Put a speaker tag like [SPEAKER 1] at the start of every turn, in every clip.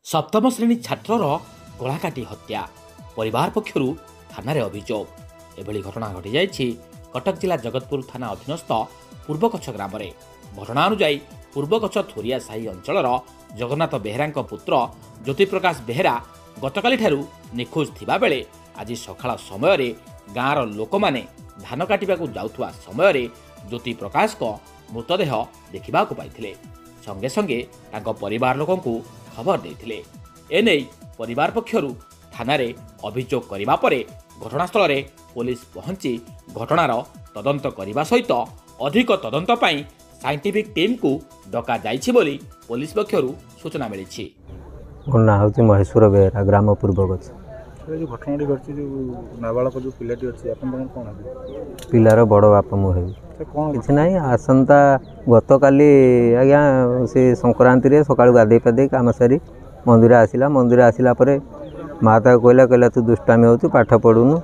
[SPEAKER 1] सप्तम श्रेणी छात्रर गलाकाटी हत्या परिवार पक्षरु थाना अभियोग एभली घटना घटी जाइछि कटक जिला जगतपुर थाना अधीनस्थ पूर्वकच्छ ग्राम में। घटना अनुजाई पूर्वकच्छ थोरिया साही अंचलर जगन्नाथ बेहेरा पुत्र ज्योतिप्रकाश बेहेरा गतकाली ठारू निखोज थिबा बेले आज सकाळ समय गाँवर लोक मैंने धान काटिबा जाउथुवा समय ज्योतिप्रकाश मृतदेह देखा पाइथिले। संगे संगे तांको परिवार लोकंकु खबर देथिले। एने परिवार पक्षरु थाना रे अभियोग करिबा परे घटनास्थल रे पुलिस पहुंची घटनार तदंत करने सहित अधिक तदंत पाई साइंटिफिक टीम को डका जाइछि बोली पुलिस पक्षरु सूचना मिली।
[SPEAKER 2] ना हूँ महेश्वर बेहेरा ग्राम पूर्वकच्छ।
[SPEAKER 3] जो घटना घटी जो नाबालक जो पिलाटी अच्छी कौन
[SPEAKER 2] पिलार बड़ बापा मुझे किसी ना आसंता गत काली आज्ञा से संक्रांति सकाळु गाधे पाधे काम सारी मंदिर आसला। मंदिर आसला माँ ताक कहला तू दुष्टामी हो पाठ पढ़ुनु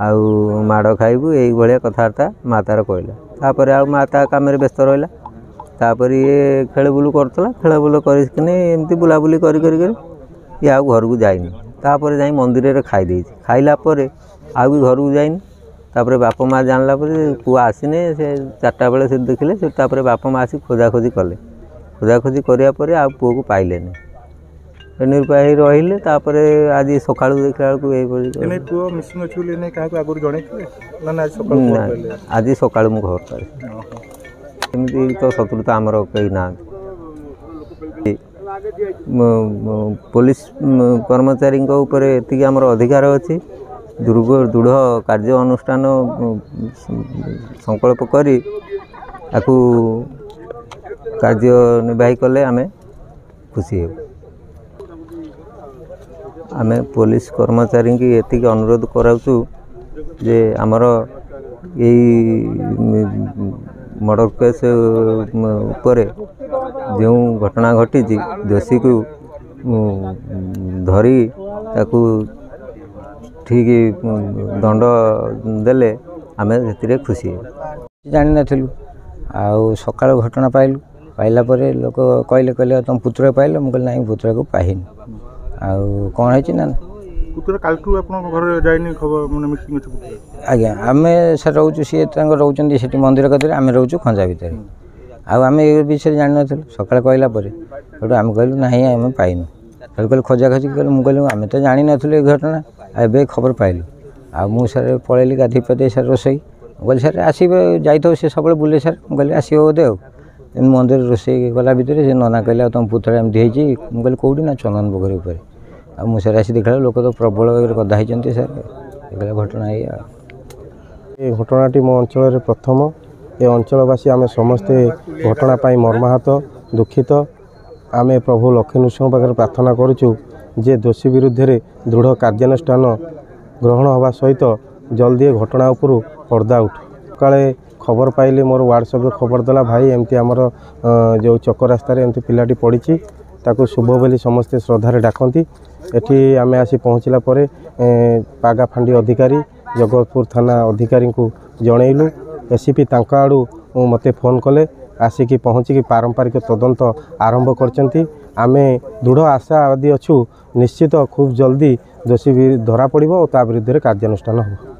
[SPEAKER 2] आउ माड़ खाइबू यही भाया कथबार्ता माँ तार कहला। आ माँ ता कम व्यस्त रहा तापर ये खेलबुल करता खेलबुल करमती बुलाबुली कर ये आउ घर को जाइनी। तापर जाई मंदिर रे खाई देछि खाइला आउ भी घर को जाइनी। तापर बाप माँ जानला पुआ आसीने से 4टा बेले से देखिले से तापर बाप माँ आसी खोजाखोजी कले। खोजाखोजी करिया परे आ पुओ को पाइलेनी निरुपाय रहिले। तापर आज सकाळु देखला बेलकु
[SPEAKER 3] एने पुओ मिसिंग अछि बोली ने काहा को आगुर जणैथिले ना आज सकाळु
[SPEAKER 2] आज सकाळु मु घर पाइ एमती तो शत्रुता आमर कई ना। पुलिस कर्मचारी एति आमर अधिकार अच्छी दृढ़ कार्य अनुष्ठान संकल्प करी आकु कार्य निर्वाही कले आमे खुशी हो। आमे पुलिस कर्मचारी की एति अनुरोध कराउछु जे आमर यही मर्डर केस उपरे जो घटना घटी दोषी को धरी ताकू ठीक दंड देले आमे सेतिरे खुशी
[SPEAKER 4] जानि नथिलु। आउ सकाळ घटना पाइला परे लोक कहले तुम पुत्र पाइल मु कहले नहीं पुत्र को पाहिनी। आउ कौन है ना
[SPEAKER 3] पुत्र कालठू आपन घर जाइनी खबर माने मिसिंग अछि पुत्र
[SPEAKER 4] आज्ञा आमे सर रहउछु सी रहउचंदी सेठी मंदिर कतरे आमे रहउछु खंजा भितर। आउ आमे ए विषय जानि नथिलु सकाळ कहला परे हेतु आमे कहलु नहीं आमे पाइनु। हेतु कहले खोजा खोजी कहले मु कहलु आमे तो जानि नथिलु ए घटना एबे खबर पाइलु। आ मु सर पळेली गाधी पदे सर रोसई कहले सर आसीबे जाइथो से सबले बुले सर मु कहले आसीबो बोदे आ मंदिर रोसई गला भितर से नना कहले तुम पुत्र एमती हेछि मु कहले कोउडी ना चंदन बगरे ऊपर आ मु सर आसी देखला लोक तो प्रबल गदा हेचंती सर देखला घटना ये
[SPEAKER 5] घटनाटी मो अंचल प्रथम ए अंचलवासी आम समस्ते घटना पाई मर्माहत दुखित। आम प्रभु लक्ष्मी नृसिंह पाखे प्रार्थना करुचु जे दोषी विरुद्ध रे दृढ़ कार्यानुष्ठान ग्रहण होगा सहित जल्दी घटना उपरू पर्दा उठ। काले खबर पाइले मोर व्हाट्सएप खबर देला भाई एमती आमर जो चक रास्तार एमती पिलाटी पड़ी ताकू शुभ बोली समस्ते श्रद्धारे डाकती। एठी आमे आसी पहुँचला परे पागा फांडी अधिकारी जगतपुर थाना अधिकारी को जनइलु। एसीपी तांका आड़ू मते फोन कले आसिकी पहुँचिकी पारंपरिक तदंत आरंभ करचंती। आमे दृढ़ आशा आदि अच्छु निश्चित खूब जल्दी दोषी धरा पड़िबो और ता विरुद्ध कार्यानुष्ठान हो।